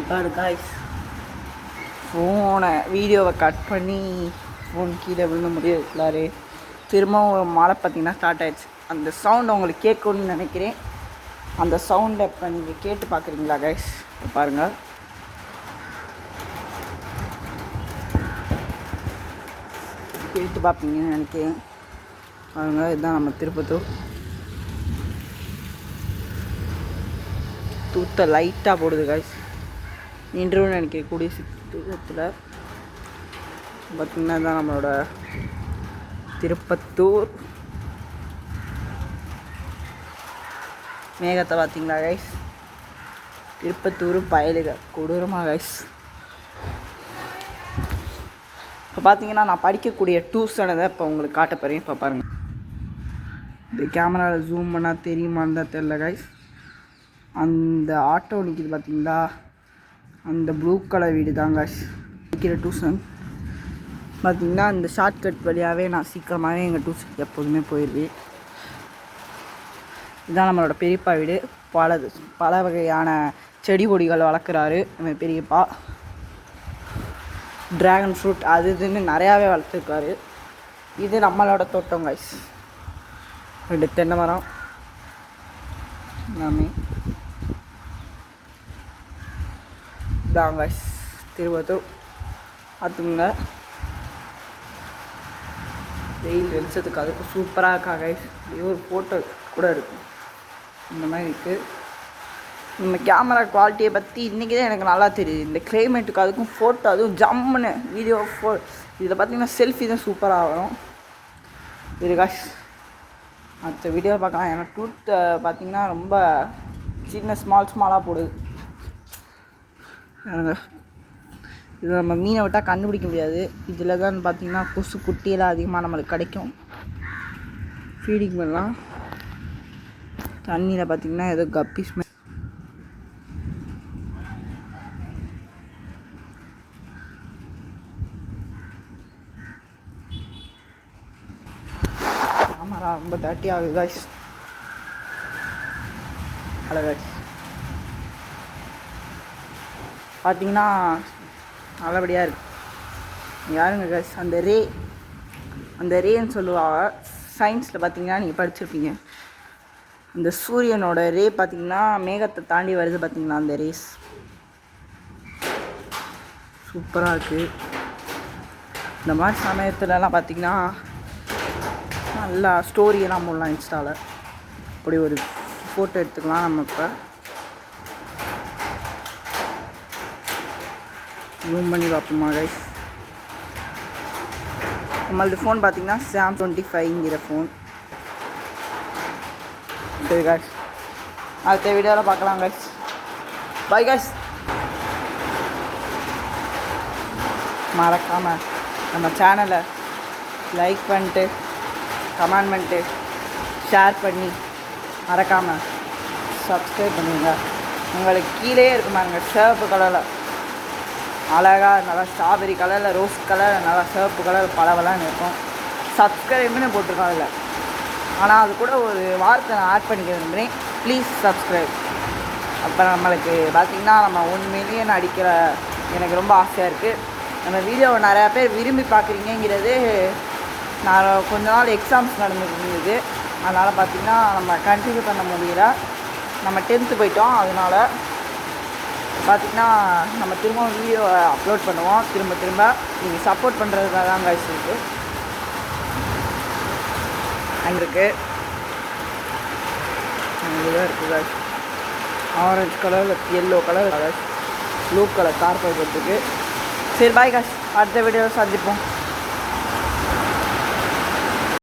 பாரு காய்ஸ், ஃபோனை வீடியோவை கட் பண்ணி ஃபோன் கீழே விழுந்து முடியலாரு. திரும்பவும் மழை பார்த்திங்கன்னா ஸ்டார்ட் ஆகிடுச்சு. அந்த சவுண்ட் உங்களுக்கு கேட்கணும்னு நினைக்கிறேன். அந்த சவுண்டை இப்போ நீங்கள் கேட்டு பார்க்குறீங்களா கைஸ்? பாருங்கள், கேட்டு பார்ப்பீங்கன்னு நினைக்கிறேன். பாருங்கள், இதுதான் நம்ம திருப்பத்தூர். தூத்த லைட்டாக போடுது கைஸ். நின்றுன்னு நினைக்கக்கூடிய சித்தத்தில் பார்த்திங்கன்னா தான் நம்மளோட திருப்பத்தூர். மேகத்தை பார்த்திங்களா கைஸ்? திருப்பத்தூர் பயலுக கொடூரமாக கைஸ். இப்போ பார்த்தீங்கன்னா நான் படிக்கக்கூடிய டியூஷனை இப்போ உங்களுக்கு காட்ட போகிறேன். இப்போ பாருங்கள், இந்த கேமராவில் ஜூம் பண்ணால் தெரியுமான்னு தான் தெரில கைஸ். அந்த ஆட்டோ நிற்கிது பார்த்தீங்களா, அந்த ப்ளூ கலர் வீடு தான் கைஸ் நிற்கிற டியூஷன். பார்த்திங்கன்னா இந்த ஷார்ட்கட் வழியாகவே நான் சீக்கிரமாகவே எங்கள் டியூஷனுக்கு எப்போதுமே போயிடுவேன். இதுதான் நம்மளோட பெரியப்பா வீடு. பல வகையான செடி கொடிகள் வளர்க்குறாரு நம்ம பெரியப்பா. ட்ராகன் ஃப்ரூட் அது இதுன்னு நிறையாவே வளர்த்துருக்காரு. இது நம்மளோட தோட்டம் கைஸ். 2 தென்னை மரம் எல்லாமே தான் கைஸ். திருப்பத்தூர் பார்த்துங்க, வெயில் வெளிச்சத்துக்கு அதுக்கு சூப்பராக இருக்கா கைஸ். இது ஒரு ஃபோட்டோ கூட இருக்கும் இந்த மாதிரி இருக்குது. நம்ம கேமரா குவாலிட்டியை பற்றி இன்றைக்கி தான் எனக்கு நல்லா தெரியுது. இந்த கிளைமேட்டுக்கு அதுக்கும் ஃபோட்டோ, அதுவும் ஜம்முன்னு வீடியோ இதில் பார்த்திங்கன்னா செல்ஃபி தான் சூப்பராக வரும். இது காய்ஸ் அடுத்த வீடியோ பார்க்கலாம். ஏன்னா டூத்தை பார்த்திங்கன்னா ரொம்ப சின்ன ஸ்மாலாக போடுது. இது நம்ம மீனை விட்டால் கண்டுபிடிக்க முடியாது. இதில் தான் பார்த்திங்கன்னா கொசு குட்டியெல்லாம் அதிகமாக நம்மளுக்கு கிடைக்கும். ஃபீடிங் பண்ணலாம். தண்ணியில் பார்த்திங்கன்னா ஏதோ கப்பி ஸ்மெல். கேமரா ரொம்ப டர்ட்டி ஆகுது காய்ஸ். ஹலோ காய்ஸ், பார்த்திங்கன்னா நல்லபடியாக இருக்குது. யாருங்க காய்ஸ், அந்த ரேன்னு சொல்லுவாங்க. சயின்ஸில் பார்த்திங்கன்னா நீங்கள் படிச்சிருப்பீங்க. அந்த சூரியனோட ரே பார்த்திங்கன்னா மேகத்தை தாண்டி வருது பார்த்திங்களா, அந்த ரேஸ் சூப்பராக இருக்குது. இந்த மாதிரி சமயத்துலலாம் பார்த்திங்கன்னா நல்லா ஸ்டோரியெல்லாம் போடலாம் இன்ஸ்டாவில். அப்படி ஒரு ஃபோட்டோ எடுத்துக்கலாம் நம்ம. இப்போ ஜூம் பண்ணி பார்ப்போமா கைஸ்? நம்மளது ஃபோன் பார்த்திங்கன்னா Sam 25ங்கிற ஃபோன். சரி கைஸ், அடுத்த வீடியோவில் பார்க்கலாம் கைஸ். Bye guys. மறக்காமல் நம்ம சேனலை லைக் பண்ணிட்டு, கமெண்ட் பண்ணிட்டு, ஷேர் பண்ணி மறக்காமல் சப்ஸ்கிரைப் பண்ணுங்க. உங்களுக்கு கீழே இருக்கு பாருங்க, சிவப்பு கலரில் அழகாக நல்லா ஸ்ட்ராபெரி கலரில், ரோஸ் கலர், நல்லா சிவப்பு கலர் பலவெல்லாம் இருக்கும். சப்ஸ்கிரைப்னு போட்டிருக்கோம் அதில். ஆனால் அது கூட ஒரு வார்த்தை நான் ஆட் பண்ணிக்க விரும்புகிறேன், ப்ளீஸ் சப்ஸ்கிரைப். அப்போ நம்மளுக்கு பார்த்திங்கன்னா நம்ம 1 மில்லியன் அடிக்கிற எனக்கு ரொம்ப ஆசையாக இருக்குது. நம்ம வீடியோவை நிறையா பேர் விரும்பி பார்க்குறீங்கிறது. நான் கொஞ்ச நாள் எக்ஸாம்ஸ் நடந்துருந்தது, அதனால் பார்த்திங்கன்னா நம்ம கண்டினியூ பண்ண முடியல. நம்ம 10th போயிட்டோம். அதனால் பார்த்திங்கன்னா நம்ம திரும்ப வீடியோ அப்லோட் பண்ணுவோம் திரும்ப. நீங்கள் சப்போர்ட் பண்ணுறதுக்காக தான் கைஸ் இருக்குது. அங்கே இருக்குது guys. Orange colour, yellow colour, blue colour car போகிறதுக்கு. சரி பாய் கைஸ், அடுத்த வீடியோவில் சந்திப்போம்.